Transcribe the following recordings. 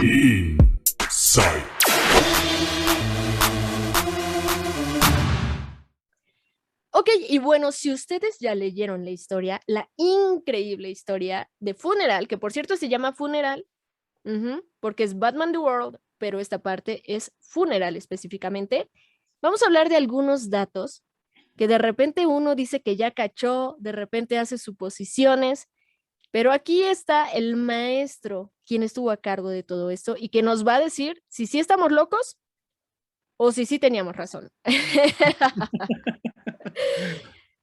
Inside. Ok, y bueno, si ustedes ya leyeron la historia, la increíble historia de Funeral, que por cierto se llama Funeral, porque es Batman The World, pero esta parte es Funeral específicamente, vamos a hablar de algunos datos que de repente uno dice que ya cachó, de repente hace suposiciones, pero aquí está el maestro quien estuvo a cargo de todo esto y que nos va a decir si sí estamos locos o si sí teníamos razón.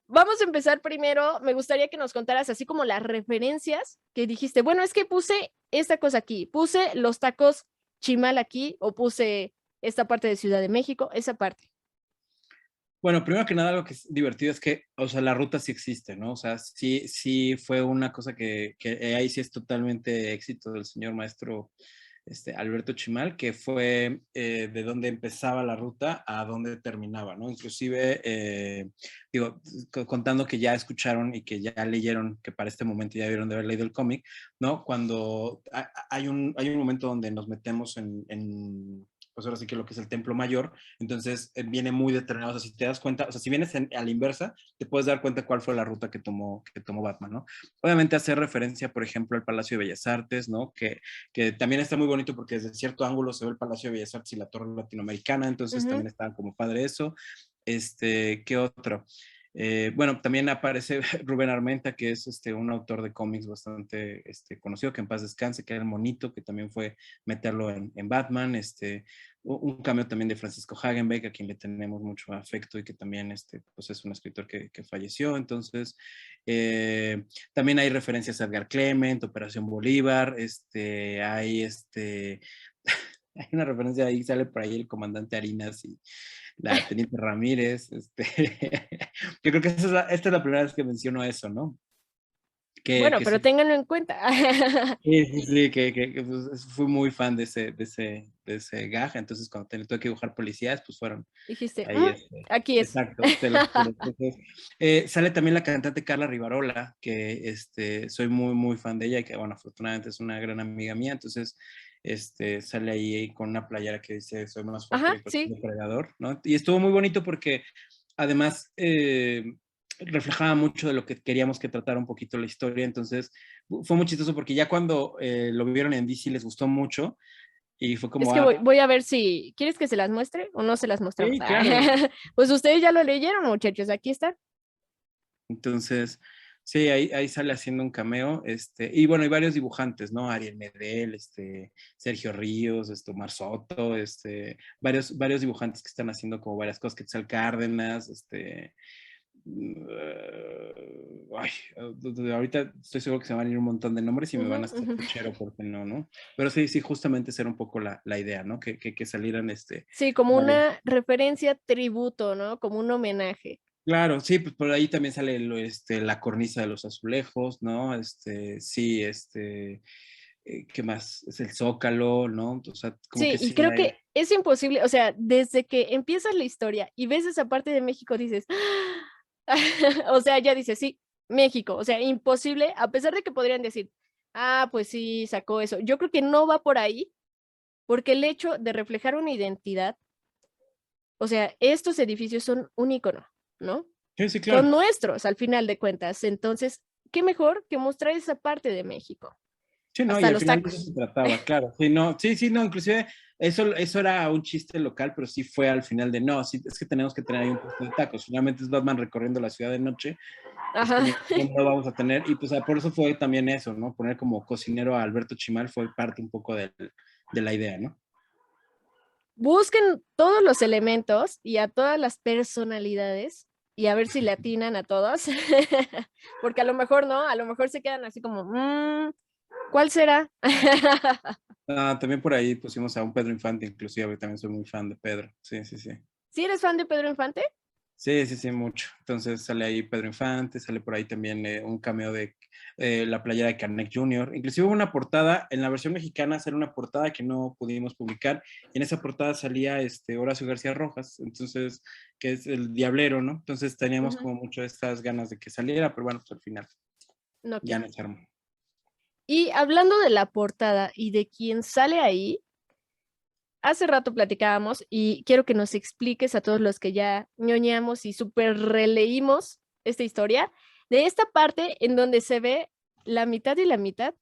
Vamos a empezar primero, me gustaría que nos contaras así como las referencias que dijiste, bueno, es que puse esta cosa aquí, puse los tacos chimal aquí o puse esta parte de Ciudad de México, esa parte. Bueno, primero que nada, lo que es divertido es que, o sea, la ruta sí existe, ¿no? O sea, sí fue una cosa que ahí sí es totalmente éxito del señor maestro Alberto Chimal, que fue de dónde empezaba la ruta a dónde terminaba, ¿no? Inclusive, digo, contando que ya escucharon y que ya leyeron, que para este momento ya vieron de haber leído el cómic, ¿no? Cuando hay un momento donde nos metemos pues ahora sí que lo que es el Templo Mayor, entonces viene muy determinado, o sea, si te das cuenta, o sea, si vienes a la inversa, te puedes dar cuenta cuál fue la ruta que tomó Batman, ¿no? Obviamente hacer referencia, por ejemplo, al Palacio de Bellas Artes, ¿no? Que también está muy bonito porque desde cierto ángulo se ve el Palacio de Bellas Artes y la Torre Latinoamericana, entonces también está como padre eso. ¿Qué otro? Bueno, también aparece Rubén Armenta, que es un autor de cómics bastante conocido, que en paz descanse, que era el monito, que también fue meterlo en Batman, un cameo también de Francisco Hagenbeck, a quien le tenemos mucho afecto y que también pues es un escritor que falleció. Entonces, también hay referencias a Edgar Clement, Operación Bolívar, hay hay una referencia ahí, sale por ahí el comandante Harinas y la teniente Ramírez. Yo creo que esta es la primera vez que menciono eso, ¿no? Bueno, Que pero sí, ténganlo en cuenta. sí, que, pues, fui muy fan de ese gag, entonces cuando tuve que dibujar policías, pues fueron Dijiste, ahí, aquí es. exacto, entonces, sale también la cantante Carla Rivarola, que soy muy, muy fan de ella, y que bueno, afortunadamente es una gran amiga mía, entonces sale ahí con una playera que dice soy más fuerte Ajá, que sí. cualquier predador, ¿no? Y estuvo muy bonito porque además reflejaba mucho de lo que queríamos que tratara un poquito la historia, entonces fue muy chistoso porque ya cuando lo vieron en DC les gustó mucho y fue Es como, que voy a ver si, ¿quieres que se las muestre o no se las mostramos? sí, claro. Pues ustedes ya lo leyeron, muchachos, aquí está. Entonces, sí, ahí sale haciendo un cameo, y bueno, hay varios dibujantes, ¿no? Ariel Medel, Sergio Ríos, Omar Soto, varios dibujantes que están haciendo como varias cosas, Quetzal Cárdenas, ay, ahorita estoy seguro que se van a ir un montón de nombres y me van a estar puchero porque no, ¿no? Pero sí, justamente ser un poco la idea, ¿no? Que salieran Sí, como varios. una referencia tributo, ¿no? Como un homenaje. Claro, sí, pues por ahí también sale la cornisa de los azulejos, ¿no? Sí, ¿qué más? Es el Zócalo, ¿no? O sea, como Sí, que y sí creo hay. que es imposible, o sea, desde que empiezas la historia y ves esa parte de México, dices, o sea, ya dices, sí, México, o sea, imposible, a pesar de que podrían decir, pues sí, sacó eso. Yo creo que no va por ahí, porque el hecho de reflejar una identidad, o sea, estos edificios son un icono, ¿no? Sí, sí, Son claro. nuestros al final de cuentas. Entonces, ¿qué mejor que mostrar esa parte de México? Sí, no, y Hasta al los final de eso tacos. se trataba, claro. Sí, no, sí, no, inclusive eso era un chiste local, pero sí fue al final de, no, sí, es que tenemos que tener ahí un puesto de tacos. Finalmente es Batman recorriendo la ciudad de noche, pues Ajá. como no lo vamos a tener, y pues por eso fue también eso, ¿no? Poner como cocinero a Alberto Chimal fue parte un poco de la idea, ¿no? Busquen todos los elementos y a todas las personalidades y a ver si le atinan a todos. Porque a lo mejor no, a lo mejor se quedan así como, ¿cuál será? También por ahí pusimos a un Pedro Infante, inclusive, porque también soy muy fan de Pedro. Sí, sí, sí. ¿Sí eres fan de Pedro Infante? Sí, sí, sí, mucho. Entonces sale ahí Pedro Infante, sale por ahí también un cameo de la playera de Canek Jr. Inclusive hubo una portada, en la versión mexicana sale una portada que no pudimos publicar, y en esa portada salía Horacio García Rojas, entonces, que es el Diablero, ¿no? Entonces teníamos como mucho estas ganas de que saliera, pero bueno, pues al final No ya quiso. no se armó. Y hablando de la portada y de quién sale ahí, hace rato platicábamos y quiero que nos expliques a todos los que ya ñoñamos y súper releímos esta historia, de esta parte en donde se ve la mitad y la mitad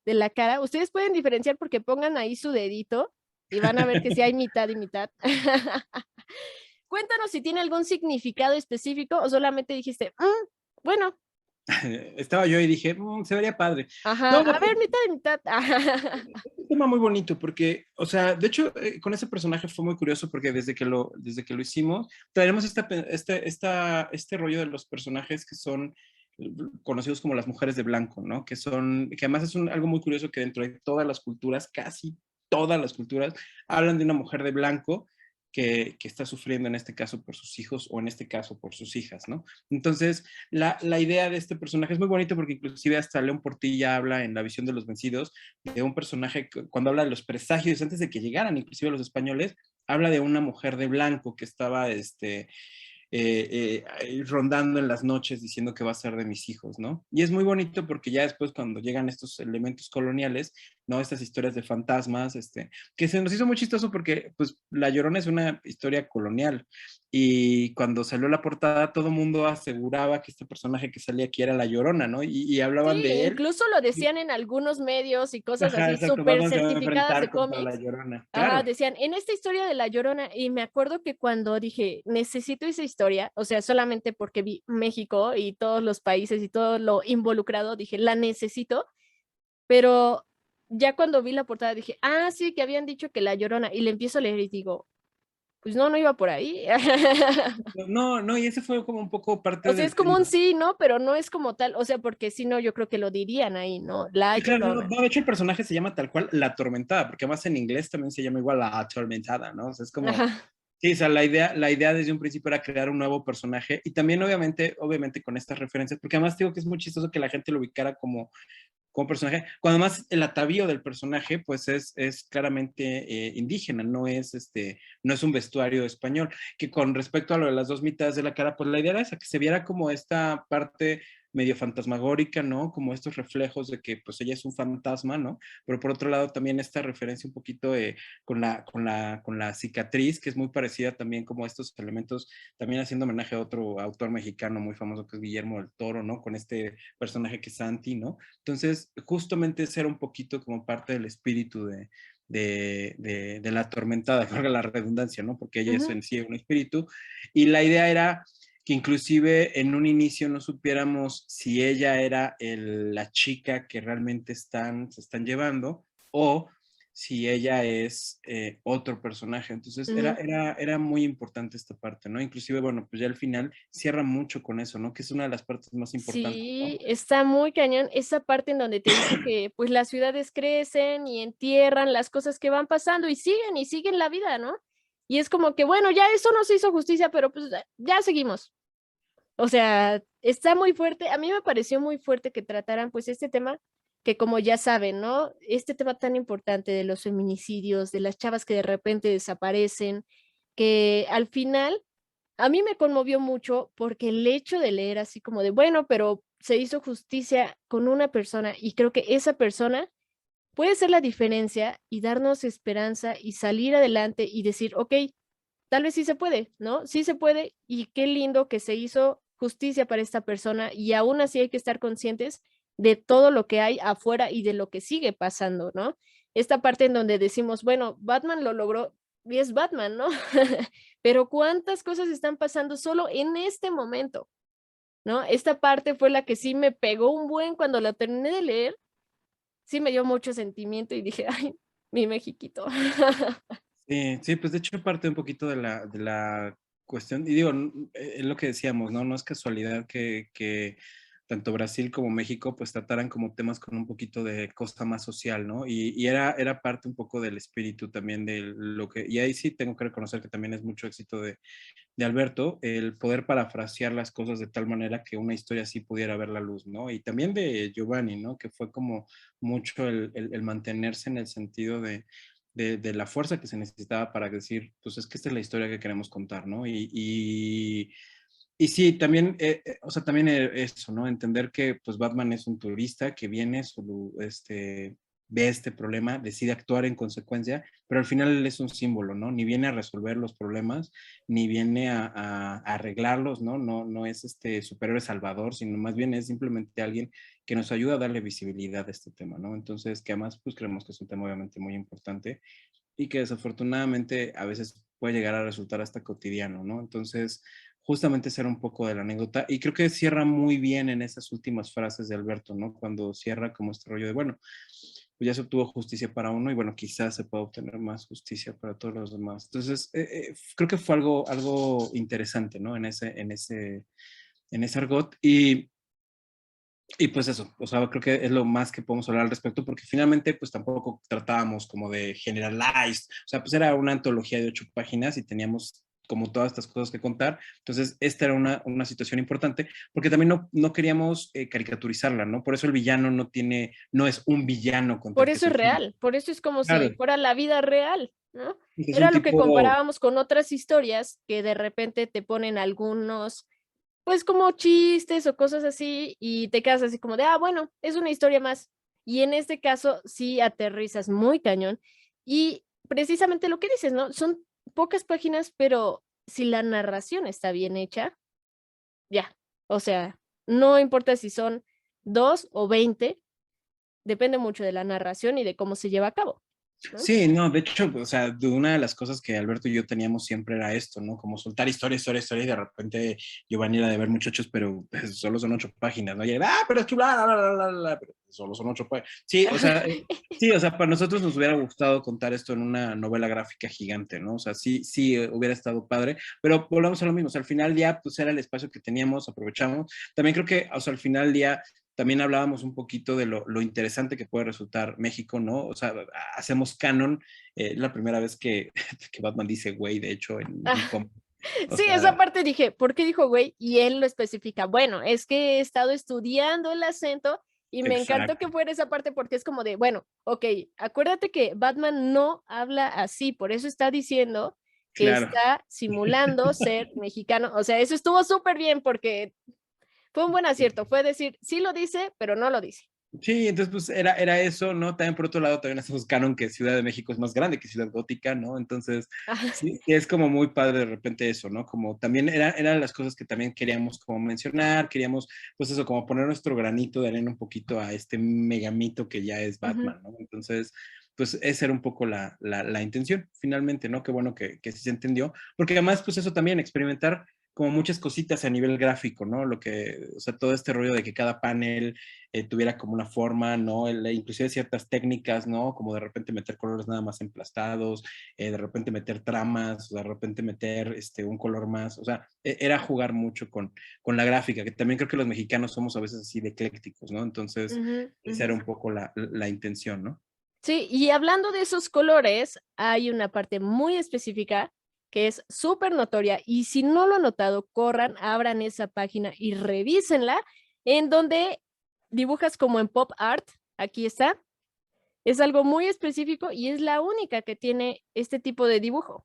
de la cara. Ustedes pueden diferenciar porque pongan ahí su dedito y van a ver que sí hay mitad y mitad. Cuéntanos si tiene algún significado específico o solamente dijiste, bueno, Estaba yo y dije, se vería padre. ajá, No, a ver, mitad y mitad. es un tema muy bonito porque, o sea, de hecho, con ese personaje fue muy curioso porque desde que lo hicimos, traemos este rollo de los personajes que son conocidos como las mujeres de blanco, ¿no? Que además es algo muy curioso que dentro de todas las culturas, casi todas las culturas, hablan de una mujer de blanco que está sufriendo en este caso por sus hijos o en este caso por sus hijas, ¿no? Entonces, la idea de este personaje es muy bonito porque inclusive hasta León Portilla habla en La visión de los vencidos de un personaje que, cuando habla de los presagios antes de que llegaran inclusive los españoles, habla de una mujer de blanco que estaba rondando en las noches diciendo que va a ser de mis hijos, ¿no? Y es muy bonito porque ya después cuando llegan estos elementos coloniales, ¿no? Estas historias de fantasmas, que se nos hizo muy chistoso porque pues La Llorona es una historia colonial y cuando salió la portada todo el mundo aseguraba que este personaje que salía aquí era La Llorona, ¿no? Y Sí, hablaban de él. incluso lo decían en algunos medios y cosas Ajá, así exacto, súper Batman se va a certificadas de enfrentar contra La cómics. Llorona, Ajá, claro. decían, en esta historia de La Llorona, y me acuerdo que cuando dije, necesito esa historia, o sea, solamente porque vi México y todos los países y todo lo involucrado, dije, la necesito, pero ya cuando vi la portada dije, sí, que habían dicho que La Llorona, y le empiezo a leer y digo, pues no, no iba por ahí. No, no, y ese fue como un poco O parte sea, es del como tema. un sí, ¿no? Pero no es como tal, o sea, porque si no, yo creo que lo dirían ahí, ¿no? La Sí, claro, no, Llorona. no, de hecho el personaje se llama tal cual La Atormentada, porque además en inglés también se llama igual La Atormentada, ¿no? O sea, es como, Ajá. sí, o sea, la idea desde un principio era crear un nuevo personaje y también obviamente con estas referencias, porque además digo que es muy chistoso que la gente lo ubicara como personaje, cuando además el atavío del personaje pues es claramente indígena, no es un vestuario español, que con respecto a lo de las dos mitades de la cara, pues la idea era esa, que se viera como esta parte medio fantasmagórica, ¿no? Como estos reflejos de que pues ella es un fantasma, ¿no? Pero por otro lado también esta referencia un poquito con la cicatriz, que es muy parecida también como estos elementos, también haciendo homenaje a otro autor mexicano muy famoso que es Guillermo del Toro, ¿no? Con este personaje que es Santi, ¿no? Entonces, justamente ese era un poquito como parte del espíritu de la atormentada, valga la redundancia, ¿no? Porque ella es Ujú. en sí un espíritu. Y la idea era que inclusive en un inicio no supiéramos si ella era la chica que realmente se están llevando o si ella es otro personaje. Entonces Ujú. era muy importante esta parte, ¿no? Inclusive, bueno, pues ya al final cierra mucho con eso, ¿no? Que es una de las partes más importantes, Sí, ¿no? está muy cañón esa parte en donde te dice que pues las ciudades crecen y entierran las cosas que van pasando y siguen la vida, ¿no? Y es como que, bueno, ya eso no se hizo justicia, pero pues ya seguimos. O sea, está muy fuerte. A mí me pareció muy fuerte que trataran pues este tema que como ya saben, ¿no? Este tema tan importante de los feminicidios, de las chavas que de repente desaparecen, que al final a mí me conmovió mucho porque el hecho de leer así como de, bueno, pero se hizo justicia con una persona y creo que esa persona puede ser la diferencia y darnos esperanza y salir adelante y decir, ok, tal vez sí se puede, ¿no? Sí se puede y qué lindo que se hizo justicia para esta persona y aún así hay que estar conscientes de todo lo que hay afuera y de lo que sigue pasando, ¿no? Esta parte en donde decimos, bueno, Batman lo logró y es Batman, ¿no? Pero cuántas cosas están pasando solo en este momento, ¿no? Esta parte fue la que sí me pegó un buen cuando la terminé de leer, sí me dio mucho sentimiento y dije, ay, mi Mexiquito. Sí, sí, pues de hecho parte un poquito de la cuestión, y digo, es lo que decíamos, ¿no? No es casualidad que tanto Brasil como México pues trataran como temas con un poquito de cosa más social, ¿no? Y era parte un poco del espíritu también de lo que, y ahí sí tengo que reconocer que también es mucho éxito de Alberto, el poder parafrasear las cosas de tal manera que una historia así pudiera ver la luz, ¿no? Y también de Giovanni, ¿no? Que fue como mucho el mantenerse en el sentido de la fuerza que se necesitaba para decir, pues es que esta es la historia que queremos contar, ¿no? Y sí, también, o sea, también eso, ¿no? Entender que pues Batman es un turista que viene, solo, ve este problema, decide actuar en consecuencia, pero al final él es un símbolo, ¿no? Ni viene a resolver los problemas, ni viene a arreglarlos, ¿no? No es este superhéroe salvador, sino más bien es simplemente alguien que nos ayuda a darle visibilidad a este tema, ¿no? Entonces, que además pues creemos que es un tema obviamente muy importante y que desafortunadamente a veces puede llegar a resultar hasta cotidiano, ¿no? Entonces, justamente ser un poco de la anécdota y creo que cierra muy bien en esas últimas frases de Alberto, ¿no? Cuando cierra como este rollo de, bueno, pues ya se obtuvo justicia para uno y bueno, quizás se pueda obtener más justicia para todos los demás. Entonces, creo que fue algo interesante, ¿no? En ese argot y pues eso, o sea, creo que es lo más que podemos hablar al respecto, porque finalmente pues tampoco tratábamos como de generalize, o sea, pues era una antología de 8 páginas y teníamos como todas estas cosas que contar, entonces esta era una situación importante, porque también no queríamos caricaturizarla, ¿no? Por eso el villano no es un villano contra Por el que eso se es enfrenta. real, por eso es como si Claro, fuera la vida real, ¿no? es un Era lo que tipo, comparábamos con otras historias que de repente te ponen algunos, pues como chistes o cosas así y te quedas así como de, ah, bueno, es una historia más. Y en este caso sí aterrizas muy cañón y precisamente lo que dices, ¿no? Son pocas páginas, pero si la narración está bien hecha, ya, o sea, no importa si son 2 o 20, depende mucho de la narración y de cómo se lleva a cabo, ¿no? sí, no, de hecho, o sea, de una de las cosas que Alberto y yo teníamos siempre era esto, ¿no? Como soltar historia, historia, historia, y de repente Giovanni era de ver muchachos, pero pues, solo son 8 páginas, ¿no? Y era, pero es chula, pero solo son 8 páginas. Sí, o sea, para nosotros nos hubiera gustado contar esto en una novela gráfica gigante, ¿no? O sea, sí, hubiera estado padre, pero volvamos a lo mismo, o sea, al final ya, pues era el espacio que teníamos, aprovechamos. También creo que, o sea, al final ya también hablábamos un poquito de lo interesante que puede resultar México, ¿no? O sea, hacemos canon, la primera vez que, que Batman dice güey, de hecho, en un cómic. O Sí, esa sea, parte dije, ¿por qué dijo güey? Y él lo especifica. Bueno, es que he estado estudiando el acento y me encantó exacto, que fuera esa parte porque es como de, bueno, ok, acuérdate que Batman no habla así, por eso está diciendo que claro. está simulando ser mexicano. O sea, eso estuvo súper bien porque fue un buen acierto, fue decir, sí lo dice, pero no lo dice. Sí, entonces pues era eso, ¿no? También por otro lado, también hacemos canon que Ciudad de México es más grande que Ciudad Gótica, ¿no? Entonces, sí, es como muy padre de repente eso, ¿no? Como también eran las cosas que también queríamos como mencionar, queríamos, pues eso, como poner nuestro granito de arena un poquito a este megamito que ya es Ujú, Batman, ¿no? Entonces, pues esa era un poco la intención, finalmente, ¿no? Qué bueno que sí se entendió, porque además, pues eso también, experimentar como muchas cositas a nivel gráfico, ¿no? O sea, todo este rollo de que cada panel tuviera como una forma, ¿no? Inclusive ciertas técnicas, ¿no? Como de repente meter colores nada más emplastados, de repente meter tramas, de repente meter un color más, o sea, era jugar mucho con la gráfica, que también creo que los mexicanos somos a veces así de eclécticos, ¿no? Entonces, ujú, esa era ujú. un poco la intención, ¿no? Sí, y hablando de esos colores, hay una parte muy específica que es súper notoria y si no lo han notado, corran, abran esa página y revísenla, en donde dibujas como en pop art, aquí está, es algo muy específico y es la única que tiene este tipo de dibujo.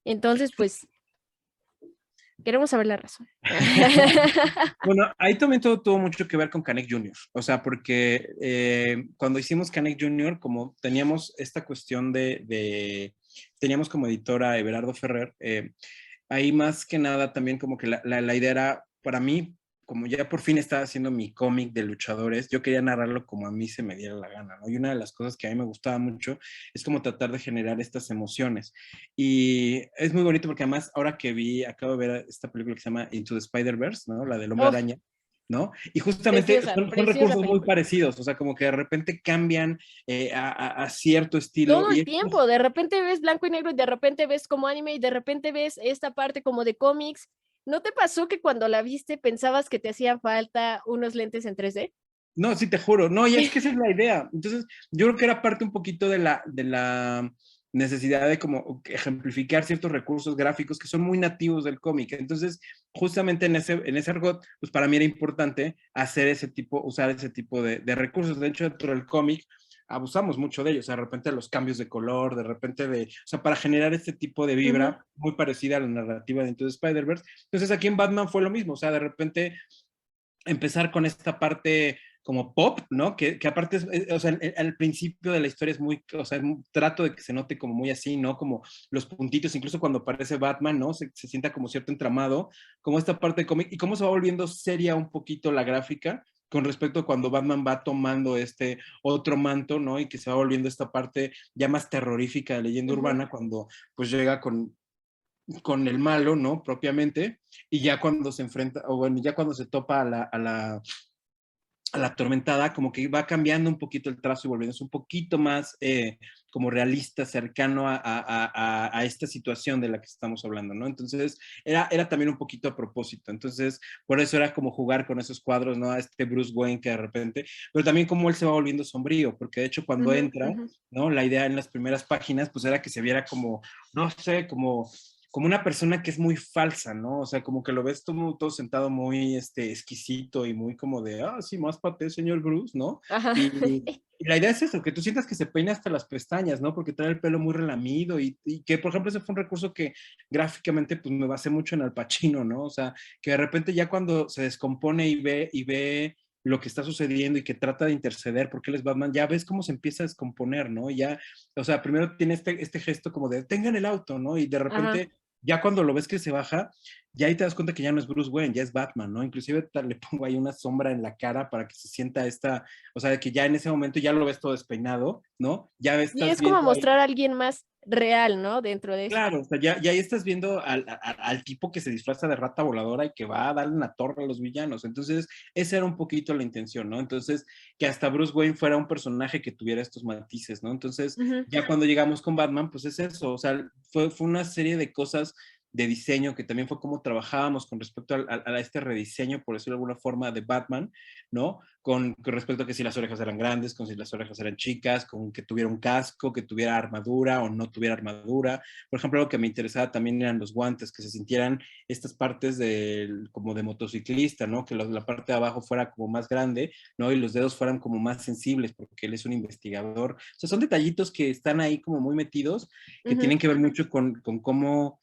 Entonces, pues, queremos saber la razón. Bueno, ahí también todo tuvo mucho que ver con Canek Junior. O sea, porque cuando hicimos Canek Junior, como teníamos esta cuestión teníamos como editora a Everardo Ferrer, ahí más que nada también como que la idea era, para mí, como ya por fin estaba haciendo mi cómic de luchadores, yo quería narrarlo como a mí se me diera la gana, ¿no? Y una de las cosas que a mí me gustaba mucho es como tratar de generar estas emociones. Y es muy bonito porque además ahora que acabo de ver esta película que se llama Into the Spider-Verse, ¿no? La del Hombre Oh, Araña, ¿no? Y justamente preciosa, son preciosa recursos muy película. parecidos, o sea, como que de repente cambian a cierto estilo Todo y el tiempo, de repente ves blanco y negro y de repente ves como anime y de repente ves esta parte como de cómics. ¿No te pasó que cuando la viste pensabas que te hacían falta unos lentes en 3D? no, sí te juro. No, y es que esa es la idea. Entonces, yo creo que era parte un poquito de la necesidad de como ejemplificar ciertos recursos gráficos que son muy nativos del cómic. Entonces, justamente en ese argot, pues para mí era importante usar ese tipo de recursos. De hecho, dentro del cómic abusamos mucho de ellos, o sea, de repente los cambios de color, de repente o sea, para generar este tipo de Ujú, vibra muy parecida a la narrativa de Into the Spider-Verse. Entonces aquí en Batman fue lo mismo, o sea, de repente empezar con esta parte como pop, ¿no? Que aparte, o sea, al principio de la historia es muy, o sea, trato de que se note como muy así, ¿no? Como los puntitos, incluso cuando aparece Batman, ¿no? Se sienta como cierto entramado, como esta parte de cómic, y cómo se va volviendo seria un poquito la gráfica con respecto a cuando Batman va tomando este otro manto, ¿no? Y que se va volviendo esta parte ya más terrorífica de leyenda ujú. urbana, cuando pues llega con el malo, ¿no? Propiamente, y ya cuando se enfrenta, o bueno, ya cuando se topa a la atormentada, como que va cambiando un poquito el trazo y volviéndose un poquito más como realista, cercano a esta situación de la que estamos hablando, ¿no? Entonces, era también un poquito a propósito. Entonces, por eso era como jugar con esos cuadros, ¿no? A este Bruce Wayne que de repente, pero también como él se va volviendo sombrío, porque de hecho cuando Ujú, entra, ujú. ¿no? La idea en las primeras páginas, pues era que se viera como, no sé, como una persona que es muy falsa, ¿no? O sea, como que lo ves todo sentado muy exquisito y muy como de, ah, sí, más paté, señor Bruce, ¿no? Ajá. Y la idea es eso, que tú sientas que se peina hasta las pestañas, ¿no? Porque trae el pelo muy relamido y que, por ejemplo, ese fue un recurso que gráficamente pues me basé mucho en Al Pacino, ¿no? O sea, que de repente ya cuando se descompone y ve lo que está sucediendo y que trata de interceder porque él es Batman, ya ves cómo se empieza a descomponer, ¿no? Ya, o sea, primero tiene este gesto como de, tengan el auto, ¿no? Y de Ajá. repente ya cuando lo ves que se baja, ya ahí te das cuenta que ya no es Bruce Wayne, ya es Batman, ¿no? Inclusive le pongo ahí una sombra en la cara para que se sienta o sea, que ya en ese momento ya lo ves todo despeinado, ¿no? Ya Y estás es como viendo ahí, mostrar a alguien más real, ¿no? Dentro de eso. claro, o sea, ya ahí estás viendo al tipo que se disfraza de rata voladora y que va a darle una torre a los villanos. Entonces, esa era un poquito la intención, ¿no? Entonces, que hasta Bruce Wayne fuera un personaje que tuviera estos matices, ¿no? Entonces, Ujú, ya cuando llegamos con Batman, pues es eso, o sea, fue una serie de cosas de diseño, que también fue como trabajábamos con respecto a este rediseño, por decirlo de alguna forma, de Batman, ¿no? Con respecto a que si las orejas eran grandes, con si las orejas eran chicas, con que tuviera un casco, que tuviera armadura o no tuviera armadura. Por ejemplo, algo que me interesaba también eran los guantes, que se sintieran estas partes como de motociclista, ¿no? Que la parte de abajo fuera como más grande, ¿no? Y los dedos fueran como más sensibles, porque él es un investigador. O sea, son detallitos que están ahí como muy metidos, que ujú. tienen que ver mucho con cómo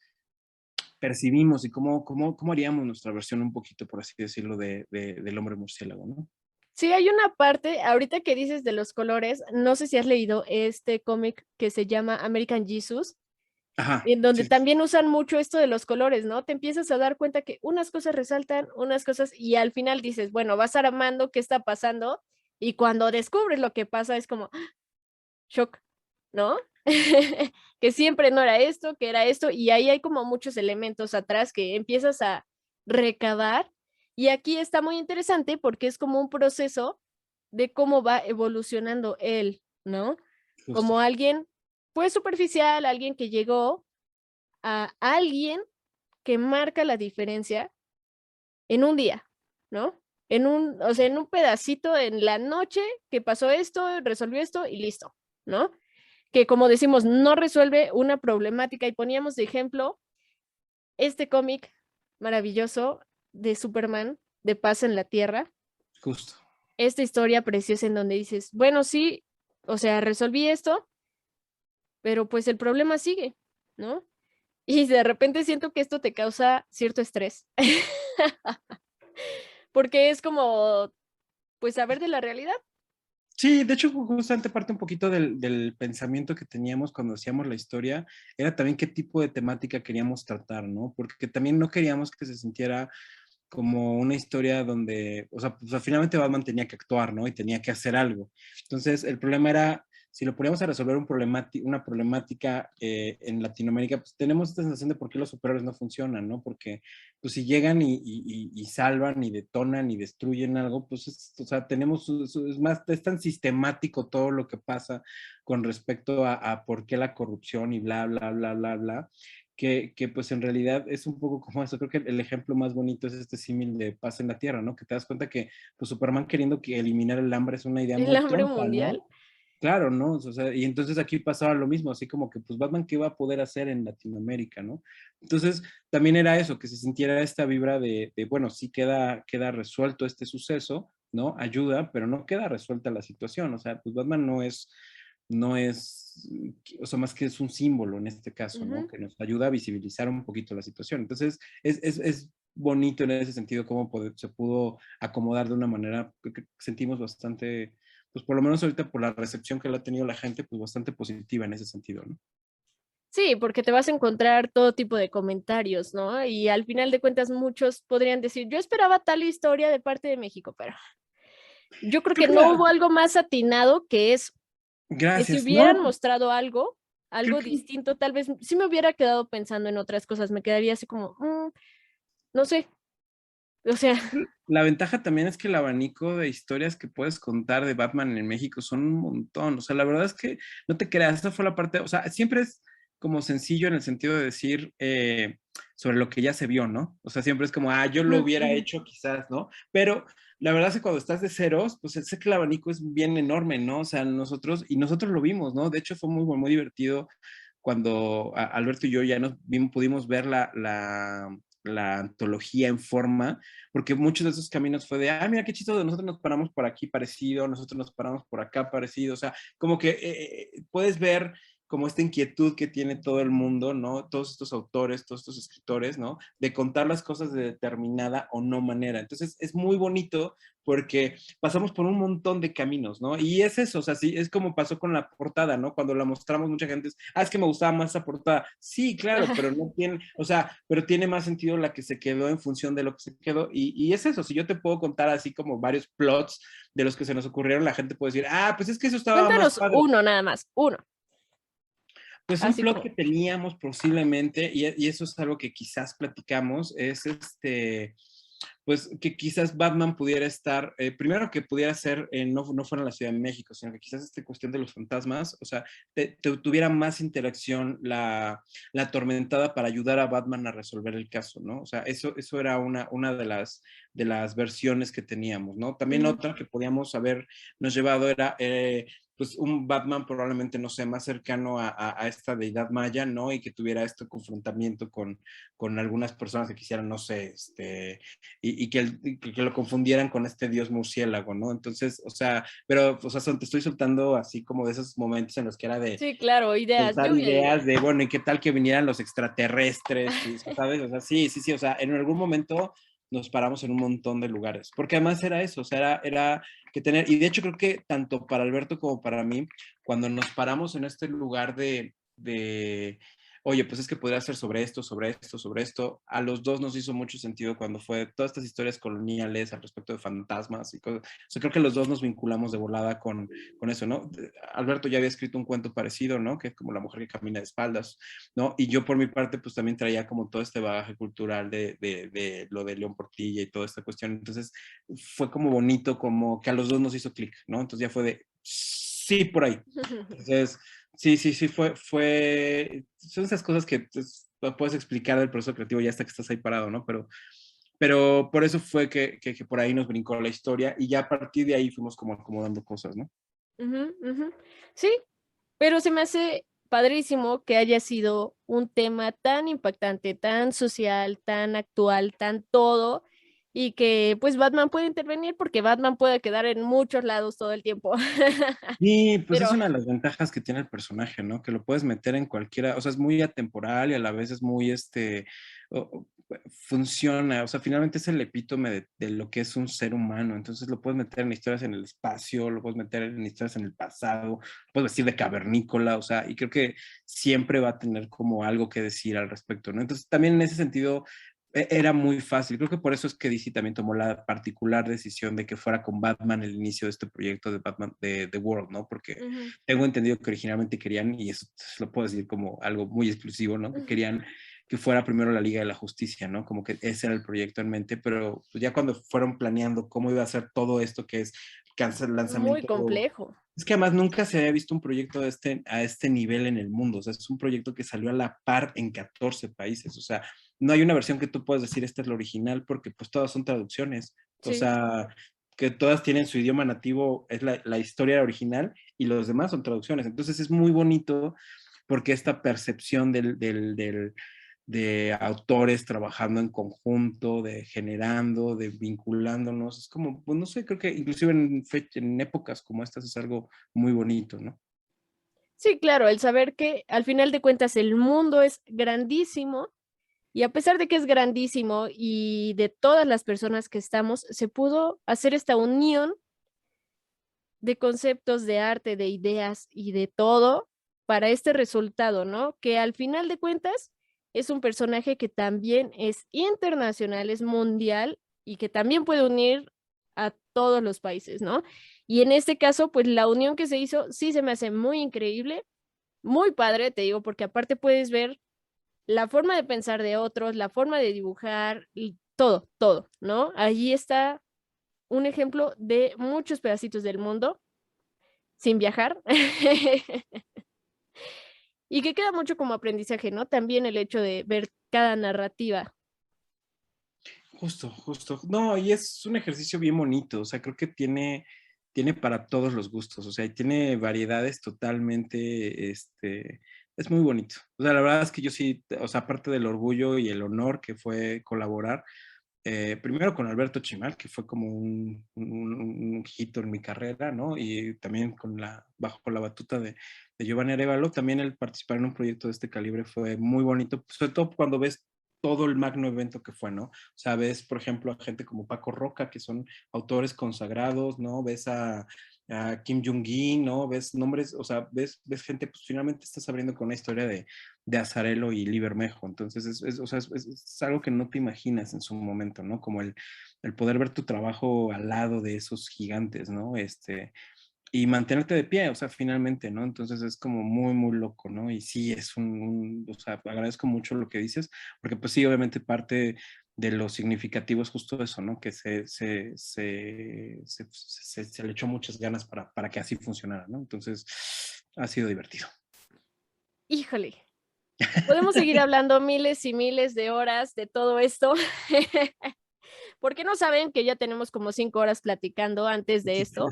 percibimos y cómo haríamos nuestra versión un poquito, por así decirlo, del hombre murciélago, ¿no? Sí, hay una parte, ahorita que dices de los colores, no sé si has leído este cómic que se llama American Jesus, Ajá, en donde sí, sí, también usan mucho esto de los colores, ¿no? Te empiezas a dar cuenta que unas cosas resaltan, unas cosas, y al final dices, bueno, vas armando qué está pasando, y cuando descubres lo que pasa es como ¡ah! Shock, ¿no? Que siempre no era esto, que era esto, y ahí hay como muchos elementos atrás que empiezas a recabar, y aquí está muy interesante porque es como un proceso de cómo va evolucionando él, ¿no? justo. Como alguien, pues, superficial, alguien que llegó a alguien que marca la diferencia en un día, ¿no? O sea, en un pedacito en la noche que pasó esto, resolvió esto y listo, ¿no? Que como decimos, no resuelve una problemática y poníamos de ejemplo este cómic maravilloso de Superman, de Paz en la Tierra, Justo. esta historia preciosa en donde dices, bueno, sí, o sea, resolví esto, pero pues el problema sigue, ¿no? Y de repente siento que esto te causa cierto estrés, porque es como, pues, saber de la realidad. Sí, de hecho, justamente parte un poquito del pensamiento que teníamos cuando hacíamos la historia, era también qué tipo de temática queríamos tratar, ¿no? Porque también no queríamos que se sintiera como una historia donde, o sea, finalmente Batman tenía que actuar, ¿no? Y tenía que hacer algo. Entonces, el problema era, si lo poníamos a resolver una problemática en Latinoamérica, pues tenemos esta sensación de por qué los superhéroes no funcionan, ¿no? Porque, pues si llegan y salvan y detonan y destruyen algo, pues, o sea, es tan sistemático todo lo que pasa con respecto a por qué la corrupción y bla, bla, bla, bla, bla, que pues en realidad es un poco como eso. Creo que el ejemplo más bonito es este símil de Paz en la Tierra, ¿no? Que te das cuenta que pues Superman queriendo que eliminar el hambre es una idea El muy hambre tonta, mundial. ¿no? Claro, ¿no? O sea, y entonces aquí pasaba lo mismo, así como que pues Batman, ¿qué va a poder hacer en Latinoamérica, ¿no? Entonces también era eso, que se sintiera esta vibra bueno, sí queda resuelto este suceso, ¿no? Ayuda, pero no queda resuelta la situación. O sea, pues Batman no es, o sea, más que es un símbolo en este caso, ¿no? Ujú. Que nos ayuda a visibilizar un poquito la situación. Entonces, es bonito en ese sentido cómo se pudo acomodar de una manera que sentimos bastante, pues por lo menos ahorita por la recepción que le ha tenido la gente, pues bastante positiva en ese sentido, ¿no? Sí, porque te vas a encontrar todo tipo de comentarios, ¿no? Y al final de cuentas muchos podrían decir, yo esperaba tal historia de parte de México, pero yo creo Creo que que no hubo algo más atinado que eso, que si gracias, hubieran no, mostrado algo, creo algo que distinto, tal vez sí me hubiera quedado pensando en otras cosas, me quedaría así como, no sé, o sea, la ventaja también es que el abanico de historias que puedes contar de Batman en México son un montón. O sea, la verdad es que no te creas, esta fue la parte, o sea, siempre es como sencillo en el sentido de decir sobre lo que ya se vio, ¿no? O sea, siempre es como, yo lo ujú, hubiera ujú. hecho quizás, ¿no? Pero la verdad es que cuando estás de ceros, pues sé que el abanico es bien enorme, ¿no? O sea, nosotros lo vimos, ¿no? De hecho, fue muy divertido cuando Alberto y yo ya pudimos ver la antología en forma, porque muchos de esos caminos fue de, mira qué chistoso, nosotros nos paramos por aquí parecido, nosotros nos paramos por acá parecido, o sea, como que puedes ver como esta inquietud que tiene todo el mundo, ¿no? Todos estos autores, todos estos escritores, ¿no? De contar las cosas de determinada o no manera. Entonces, es muy bonito porque pasamos por un montón de caminos, ¿no? Y es eso, o sea, sí, es como pasó con la portada, ¿no? Cuando la mostramos, mucha gente es, es que me gustaba más esa portada. Sí, claro, pero no tiene, o sea, pero tiene más sentido la que se quedó en función de lo que se quedó. Y es eso, si yo te puedo contar así como varios plots de los que se nos ocurrieron, la gente puede decir, pues es que eso estaba más Cuéntanos padre. uno nada más, uno, Pues un así plot que como, teníamos posiblemente, y eso es algo que quizás platicamos, es pues que quizás Batman pudiera estar, primero que pudiera ser, no fuera en la Ciudad de México, sino que quizás esta cuestión de los fantasmas, o sea, tuviera más interacción la atormentada para ayudar a Batman a resolver el caso, ¿no? O sea, eso era una de las versiones que teníamos, ¿no? También ujú, otra que podíamos habernos llevado era pues un Batman probablemente, no sé, más cercano a esta deidad maya, ¿no? Y que tuviera este confrontamiento con algunas personas que quisieran, no sé, y que lo confundieran con este dios murciélago, ¿no? Entonces, o sea, pero, o sea, te estoy soltando así como de esos momentos en los que era de sí, claro, ideas, soltar lluvia de ideas ideas. de, bueno, ¿y qué tal que vinieran los extraterrestres? Y, ¿sabes? O sea, sí, o sea, en algún momento nos paramos en un montón de lugares, porque además era eso, o sea, era que tener, y de hecho creo que tanto para Alberto como para mí, cuando nos paramos en este lugar oye, pues es que podría ser sobre esto, sobre esto, sobre esto, a los dos nos hizo mucho sentido cuando fue todas estas historias coloniales al respecto de fantasmas y cosas, o sea, creo que los dos nos vinculamos de volada con eso, ¿no? Alberto ya había escrito un cuento parecido, ¿no? Que es como La mujer que camina de espaldas, ¿no? Y yo por mi parte, pues también traía como todo este bagaje cultural de lo de León Portilla y toda esta cuestión. Entonces, fue como bonito, como que a los dos nos hizo clic, ¿no? Entonces ya fue de, sí, por ahí. Entonces, sí, son esas cosas que pues, puedes explicar del proceso creativo ya hasta que estás ahí parado, ¿no? Pero por eso fue que por ahí nos brincó la historia y ya a partir de ahí fuimos como acomodando cosas, ¿no? Ujú, ujú. Sí, pero se me hace padrísimo que haya sido un tema tan impactante, tan social, tan actual, tan todo, y que pues Batman puede intervenir porque Batman puede quedar en muchos lados todo el tiempo. Y pues es Pero una de las ventajas que tiene el personaje, ¿no? Que lo puedes meter en cualquiera, o sea, es muy atemporal y a la vez es muy, funciona, o sea, finalmente es el epítome de lo que es un ser humano, entonces lo puedes meter en historias en el espacio, lo puedes meter en historias en el pasado, lo puedes decir de cavernícola, o sea, y creo que siempre va a tener como algo que decir al respecto, ¿no? Entonces, también en ese sentido, era muy fácil. Creo que por eso es que DC también tomó la particular decisión de que fuera con Batman el inicio de este proyecto de Batman de The World, ¿no? Porque ujú, tengo entendido que originalmente querían, y eso lo puedo decir como algo muy exclusivo, ¿no? Que ujú, querían que fuera primero la Liga de la Justicia, ¿no? Como que ese era el proyecto en mente, pero pues ya cuando fueron planeando cómo iba a ser todo esto que es cáncer, muy lanzamiento. complejo. Es que además nunca se había visto un proyecto a este nivel en el mundo. O sea, es un proyecto que salió a la par en 14 países. O sea, no hay una versión que tú puedas decir esta es la original porque pues todas son traducciones. O Sí. sea, que todas tienen su idioma nativo, es la historia original y los demás son traducciones. Entonces es muy bonito porque esta percepción de autores trabajando en conjunto, de generando, de vinculándonos. Es como, pues no sé, creo que inclusive en épocas como estas es algo muy bonito, ¿no? Sí, claro, el saber que al final de cuentas el mundo es grandísimo y a pesar de que es grandísimo y de todas las personas que estamos, se pudo hacer esta unión de conceptos, de arte, de ideas y de todo para este resultado, ¿no? Que al final de cuentas es un personaje que también es internacional, es mundial y que también puede unir a todos los países, ¿no? Y en este caso, pues la unión que se hizo sí se me hace muy increíble, muy padre, te digo, porque aparte puedes ver la forma de pensar de otros, la forma de dibujar y todo, todo, ¿no? Allí está un ejemplo de muchos pedacitos del mundo sin viajar. Y que queda mucho como aprendizaje, ¿no? También el hecho de ver cada narrativa. Justo, justo. No, y es un ejercicio bien bonito, o sea, creo que tiene para todos los gustos, o sea, y tiene variedades totalmente, es muy bonito. O sea, la verdad es que yo sí, o sea, aparte del orgullo y el honor que fue colaborar, primero con Alberto Chimal, que fue como un hito en mi carrera, ¿no? Y también bajo la batuta de Giovanni Arevalo, también el participar en un proyecto de este calibre fue muy bonito, sobre todo cuando ves todo el magno evento que fue, ¿no? O sea, ves, por ejemplo, a gente como Paco Roca, que son autores consagrados, ¿no? Ves a Kim Jong-un, ¿no? Ves nombres, o sea, ves gente, pues finalmente estás abriendo con una historia de Azarelo y Lee Bermejo. Entonces, o sea, es algo que no te imaginas en su momento, ¿no? Como el poder ver tu trabajo al lado de esos gigantes, ¿no? Y mantenerte de pie, o sea, finalmente, ¿no? Entonces es como muy, muy loco, ¿no? Y sí, o sea, agradezco mucho lo que dices, porque pues sí, obviamente parte de lo significativo es justo eso, ¿no? Que se le echó muchas ganas para que así funcionara, ¿no? Entonces, ha sido divertido. Híjole, podemos seguir hablando miles y miles de horas de todo esto. ¿Por qué no saben que ya tenemos como 5 horas platicando antes de esto?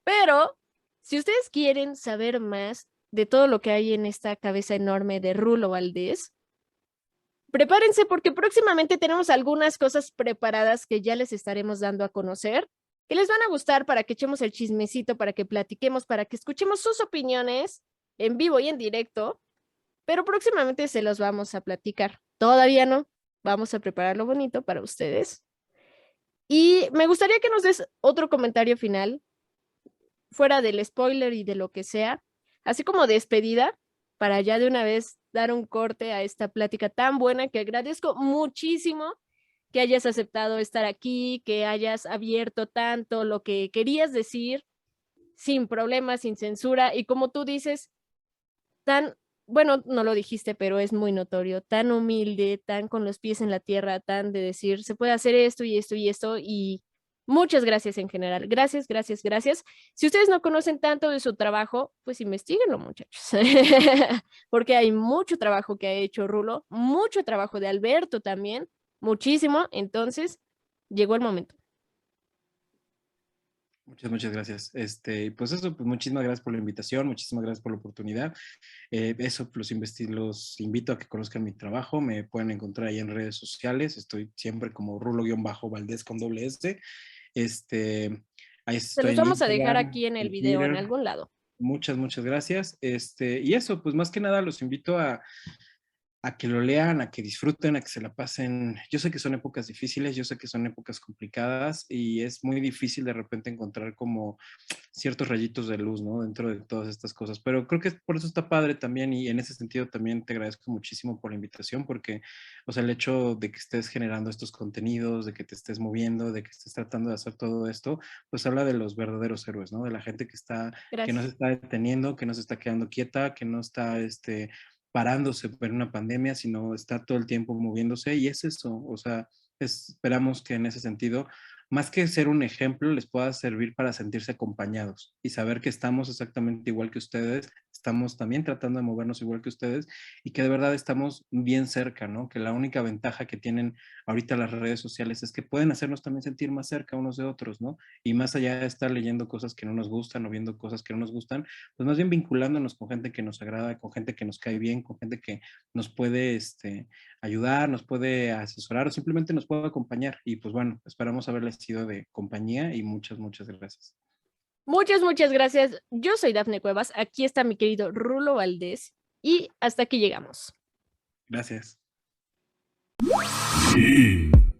Pero si ustedes quieren saber más de todo lo que hay en esta cabeza enorme de Rulo Valdés, prepárense porque próximamente tenemos algunas cosas preparadas que ya les estaremos dando a conocer, que les van a gustar para que echemos el chismecito, para que platiquemos, para que escuchemos sus opiniones en vivo y en directo, pero próximamente se los vamos a platicar. Todavía no, vamos a preparar lo bonito para ustedes. Y me gustaría que nos des otro comentario final, fuera del spoiler y de lo que sea, así como despedida, para ya de una vez dar un corte a esta plática tan buena que agradezco muchísimo que hayas aceptado estar aquí, que hayas abierto tanto lo que querías decir sin problemas, sin censura y como tú dices, tan, bueno, no lo dijiste, pero es muy notorio, tan humilde, tan con los pies en la tierra, tan de decir, se puede hacer esto y esto y esto y muchas gracias en general. Gracias, gracias, gracias. Si ustedes no conocen tanto de su trabajo, pues investiguenlo, muchachos, porque hay mucho trabajo que ha hecho Rulo, mucho trabajo de Alberto también, muchísimo. Entonces, llegó el momento. Muchas, muchas gracias. Pues eso, pues muchísimas gracias por la invitación, muchísimas gracias por la oportunidad. Eso, los invito a que conozcan mi trabajo, me pueden encontrar ahí en redes sociales, estoy siempre como Rulo-Valdés con doble S. Este, ahí Se estoy los en vamos a dejar Instagram, aquí en el en video, en Twitter. algún lado. Muchas, muchas gracias. Y eso, pues más que nada los invito a que lo lean, a que disfruten, a que se la pasen. Yo sé que son épocas difíciles, yo sé que son épocas complicadas y es muy difícil de repente encontrar como ciertos rayitos de luz, ¿no? Dentro de todas estas cosas. Pero creo que por eso está padre también y en ese sentido también te agradezco muchísimo por la invitación porque, o sea, el hecho de que estés generando estos contenidos, de que te estés moviendo, de que estés tratando de hacer todo esto, pues habla de los verdaderos héroes, ¿no? De la gente que no se Gracias. está deteniendo, que no se está quedando quieta, que no está, parándose por una pandemia, sino está todo el tiempo moviéndose y es eso, o sea, esperamos que en ese sentido, más que ser un ejemplo, les pueda servir para sentirse acompañados y saber que estamos exactamente igual que ustedes, estamos también tratando de movernos igual que ustedes y que de verdad estamos bien cerca, ¿no? Que la única ventaja que tienen ahorita las redes sociales es que pueden hacernos también sentir más cerca unos de otros, ¿no? Y más allá de estar leyendo cosas que no nos gustan o viendo cosas que no nos gustan, pues más bien vinculándonos con gente que nos agrada, con gente que nos cae bien, con gente que nos puede ayudar, nos puede asesorar o simplemente nos puede acompañar. Y pues bueno, esperamos haberles sido de compañía y muchas, muchas gracias. Muchas gracias. Yo soy Dafne Cuevas. Aquí está mi querido Rulo Valdés. Y hasta aquí llegamos. Gracias. Inside.